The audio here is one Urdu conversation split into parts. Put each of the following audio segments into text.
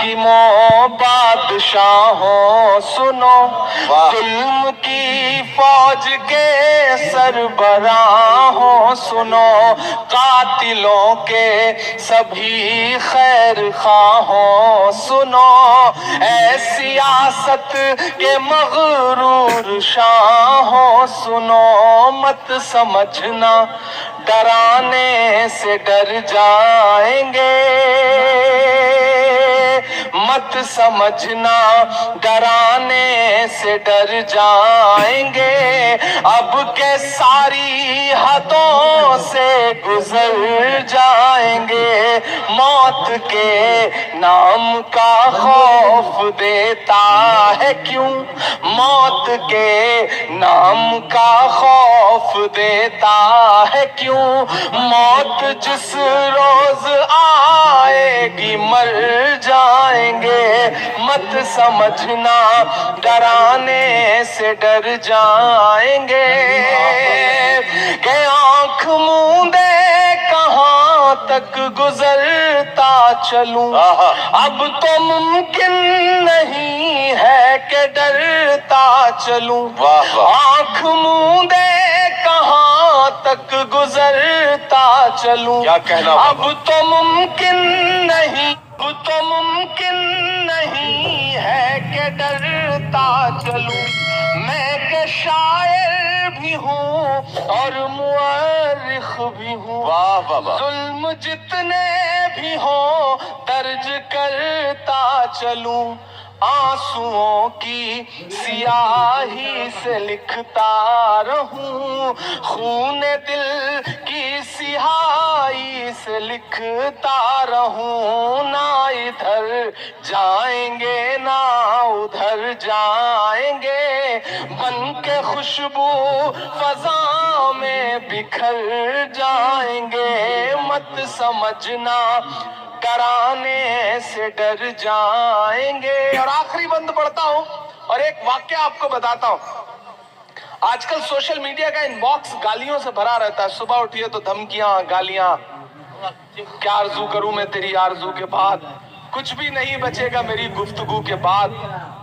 حاکموں بادشاہوں سنو، ظلم کی فوج کے سربراہوں سنو، قاتلوں کے سبھی خیر خواہوں سنو، اے سیاست کے مغرور شاہوں سنو، مت سمجھنا ڈرانے سے ڈر جائیں گے، مت سمجھنا ڈرانے سے ڈر جائیں گے، اب کے ساری حدوں سے گزر جائیں گے، موت کے نام کا خوف دیتا ہے کیوں، موت کے نام کا خوف دیتا ہے کیوں، موت جس روز آئے گی مر جائیں گے، مت سمجھنا ڈرانے سے ڈر جائیں گے، کہ آنکھ موندے کہاں تک گزرتا چلوں، اب تو ممکن نہیں ہے کہ ڈرتا چلوں، آنکھ موندے کہاں تک گزرتا چلوں، کیا کہنا اب تو ممکن نہیں، اب تو ممکن نہیں ہے کہ ڈرتا چلوں، میں کہ شاعر بھی ہوں اور مؤرخ بھی ہوں، واہ واہ واہ، ظلم جتنے بھی ہوں درج کرتا چلوں، آنسوؤں کی سیاہی سے لکھتا رہوں، خون دل کی سیاہی سے لکھتا رہوں، نہ ادھر جائیں گے نہ ادھر جائیں گے، بن کے خوشبو فضا میں بکھر جائیں گے، مت سمجھنا ڈرانے سے ڈر جائیں گے۔ اور آخری بند پڑھتا ہوں اور ایک واقعہ آپ کو بتاتا ہوں۔ آج کل سوشل میڈیا کا ان باکس گالیوں سے بھرا رہتا ہے، صبح اٹھیے تو دھمکیاں گالیاں، کیا آرزو کروں میں تیری آرزو کے بعد، کچھ بھی نہیں بچے گا میری گفتگو کے بعد،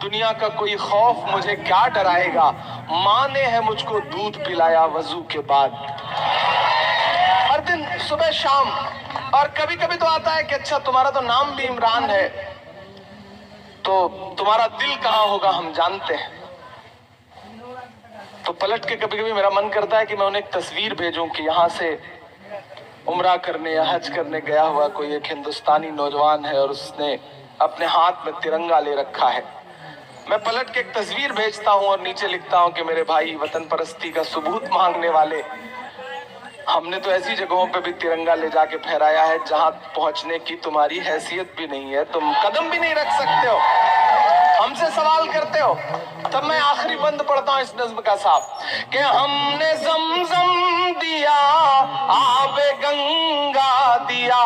دنیا کا کوئی خوف مجھے کیا ڈرائے گا، ماں نے ہے مجھ کو دودھ پلایا وضو کے بعد، ہر دن صبح شام۔ اور کبھی کبھی تو آتا ہے کہ اچھا تمہارا تو نام بھی عمران ہے تو تمہارا دل کہاں ہوگا ہم جانتے ہیں، تو پلٹ کے کبھی کبھی میرا من کرتا ہے کہ میں انہیں ایک تصویر بھیجوں کہ یہاں سے عمرہ کرنے یا حج کرنے گیا ہوا کوئی ایک ہندوستانی نوجوان ہے اور اس نے اپنے ہاتھ میں ترنگا لے رکھا ہے، میں پلٹ کے ایک تصویر بھیجتا ہوں اور نیچے لکھتا ہوں کہ میرے بھائی وطن پرستی کا ثبوت مانگنے والے، ہم نے تو ایسی جگہوں پہ بھی ترنگا لے جا کے پھہرایا ہے جہاں پہنچنے کی تمہاری حیثیت بھی نہیں ہے، تم قدم بھی نہیں رکھ سکتے ہو، ہم سے سوال کرتے ہو۔ تب میں آخری بند پڑھتا ہوں اس نظم کا صاحب، کہ ہم نے زمزم دیا آب گنگا دیا،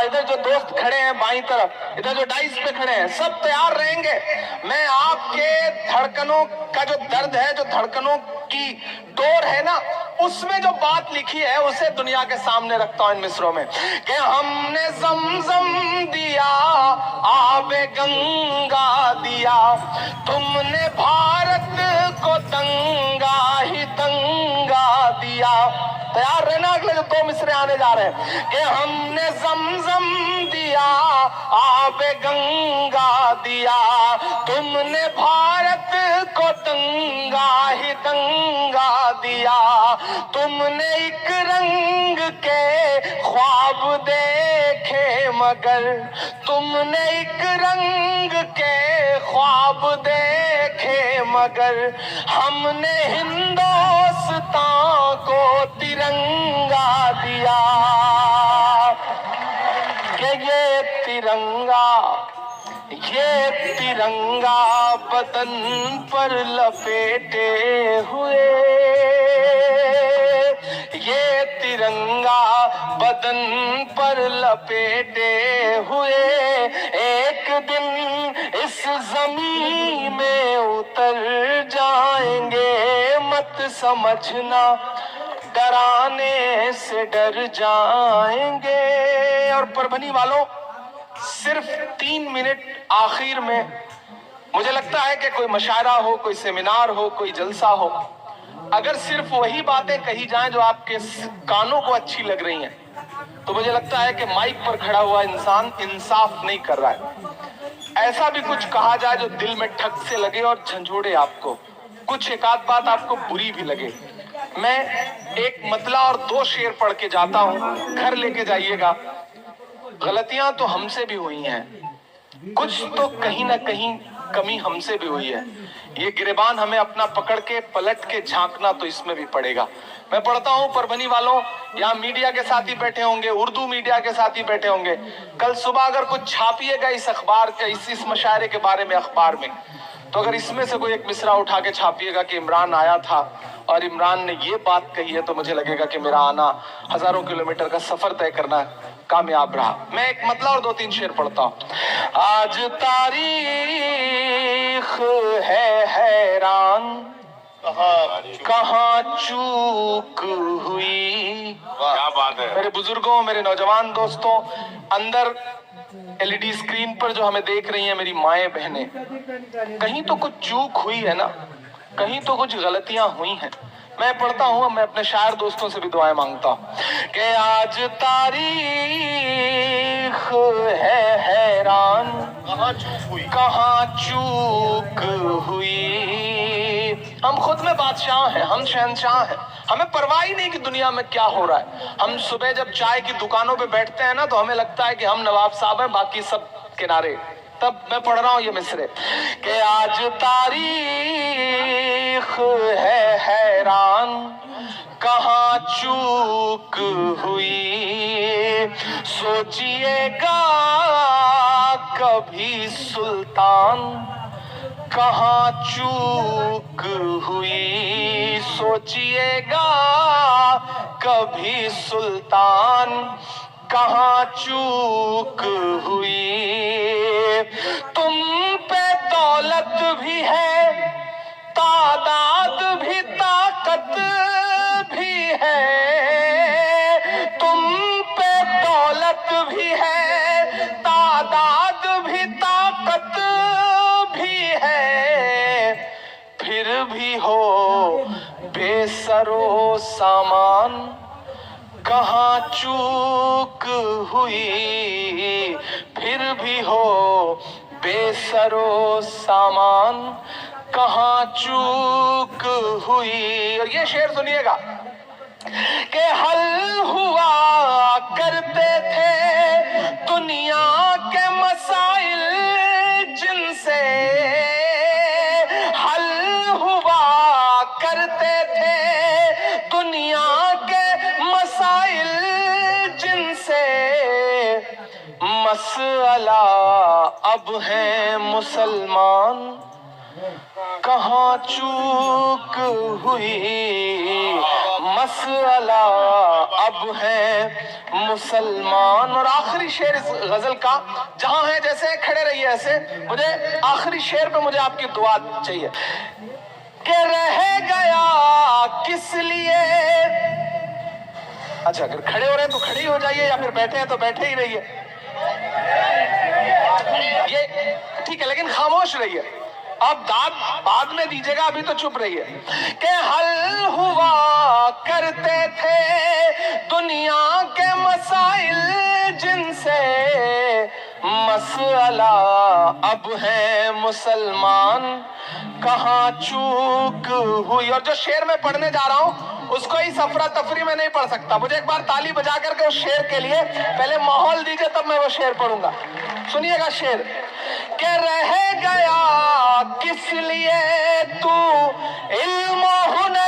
ادھر جو دوست کھڑے ہیں بائیں طرف، ادھر جو ڈائس پہ کھڑے ہیں، سب تیار رہیں گے، میں آپ کے دھڑکنوں کا جو درد ہے، جو دھڑکنوں کی ڈور ہے نا، اس میں جو بات لکھی ہے اسے دنیا کے سامنے رکھتا ہوں ان مصروں میں، کہ ہم نے زمزم دیا آب گنگا دیا، تم نے بھارت کو دنگا ہی دنگا دیا، تیار رہنا اگلے جو دو مصرے آنے جا رہے ہیں، کہ ہم نے زمزم دیا آب گنگا دیا، تم نے بھارت کو دنگا ہی دنگا دیا، تم نے ایک رنگ کے خواب دیکھے مگر، تم نے ایک رنگ کے خواب دیکھے مگر، ہم نے ہندوستان کو ترنگا دیا، کہ یہ ترنگا بدن پر لپیٹے ہوئے، یہ ترنگا بدن پر لپیٹے ہوئے، ایک دن اس زمین میں اتر جائیں گے، مت سمجھنا ڈرانے سے ڈر جائیں گے۔ اور پربھنی والوں، صرف 3 منٹ آخر میں مجھے لگتا ہے کہ کوئی مشاعرہ ہو، کوئی سیمینار ہو، کوئی جلسہ ہو، اگر صرف وہی باتیں کہی جائیں جو آپ کے کانوں کو اچھی لگ رہی ہیں تو مجھے لگتا ہے کہ مائک پر کھڑا ہوا انسان انصاف نہیں کر رہا ہے۔ ایسا بھی کچھ کہا جائے جو دل میں ٹھک سے لگے اور جھنجھوڑے آپ کو، کچھ ایک آدھ بات آپ کو بری بھی لگے۔ میں ایک مطلع اور 2 شعر پڑھ کے جاتا ہوں، گھر لے کے جائیے گا۔ غلطیاں تو ہم سے بھی ہوئی ہیں، کچھ تو کہیں نہ کہیں کمی ہم سے بھی ہوئی ہے، یہ گریبان ہمیں اپنا پکڑ کے پلٹ کے جھانکنا تو اس میں بھی پڑے گا۔ میں پڑھتا ہوں پربھنی والوں، یہاں میڈیا کے ساتھی بیٹھے ہوں گے، اردو میڈیا کے ساتھی بیٹھے ہوں گے، کل صبح اگر کچھ چھاپیے گا اس اخبار کا، اس مشاعرے کے بارے میں اخبار میں، تو اگر اس میں سے کوئی ایک مصرع اٹھا کے چھاپیے گا کہ عمران آیا تھا اور عمران نے یہ بات کہی ہے، تو مجھے لگے گا کہ میرا آنا ہزاروں کلومیٹر کا سفر طے کرنا کامیاب رہا۔ میں ایک مطلع اور 2-3 شعر پڑھتا ہوں۔ آج تاریخ ہے حیران، کہاں چوک ہوئی۔ کیا بات ہے میرے بزرگوں، میرے نوجوان دوستوں، اندر LED اسکرین پر جو ہمیں دیکھ رہی ہیں میری مائیں بہنیں، کہیں تو کچھ چوک ہوئی ہے نا، کہیں تو کچھ غلطیاں ہوئی ہیں۔ میں پڑھتا ہوں، میں اپنے شاعر دوستوں سے بھی دعائیں مانگتا ہوں کہ آج تاریخ ہے حیران، کہاں چوک ہوئی۔ ہم خود میں بادشاہ ہیں، ہم شہنشاہ ہیں، ہمیں پرواہ ہی نہیں کہ دنیا میں کیا ہو رہا ہے۔ ہم صبح جب چائے کی دکانوں پہ بیٹھتے ہیں نا تو ہمیں لگتا ہے کہ ہم نواب صاحب ہیں، باقی سب کنارے۔ تب میں پڑھ رہا ہوں یہ مصرے کہ آج تاریخ ہے حیران، کہاں چوک ہوئی۔ سوچئے گا کبھی سلطان، کہاں چوک ہوئی۔ سوچئے گا کبھی سلطان، کہاں چوک ہوئی۔ تم پہ دولت بھی ہے، تعداد بھی، طاقت بھی ہے۔ تم پہ دولت بھی ہے، تعداد بھی، طاقت بھی ہے، پھر بھی ہو بے سر و سامان، کہاں چوک ہوئی۔ پھر بھی ہو بے سر و سامان، کہاں چوک ہوئی۔ اور یہ شعر سنیے گا کہ حل ہوا کرتے تھے دنیا کے مسائل جن سے، حل ہوا کرتے تھے دنیا کے مسائل جن سے، مسئلہ اب ہیں مسلمان، کہاں چوک ہوئی۔ مسئلہ اب ہے مسلمان۔ اور آخری شعر اس غزل کا، جہاں ہے جیسے کھڑے رہیے ایسے، مجھے آخری شعر پہ مجھے آپ کی دعا چاہیے کہ رہ گیا کس لیے۔ اچھا، اگر کھڑے ہو رہے ہیں تو کھڑے ہی ہو جائیے، یا پھر بیٹھے ہیں تو بیٹھے ہی رہیے، یہ ٹھیک ہے، لیکن خاموش رہیے۔ اب داد بعد میں دیجیے گا، ابھی تو چپ رہیے۔ کہ حل ہوا کرتے تھے دنیا کے مسائل جن سے، مسئلہ اب ہے مسلمان، کہاں چوک ہوئی۔ اور جو شعر میں پڑھنے جا رہا ہوں اس کو اس افراتفری میں نہیں پڑھ سکتا، مجھے ایک بار تالی بجا کر کے اس شعر کے لیے پہلے ماحول دیجیے، تب میں وہ شعر پڑھوں گا۔ سنیے گا شعر کہ رہ گیا کس لیے تو علم و ہنر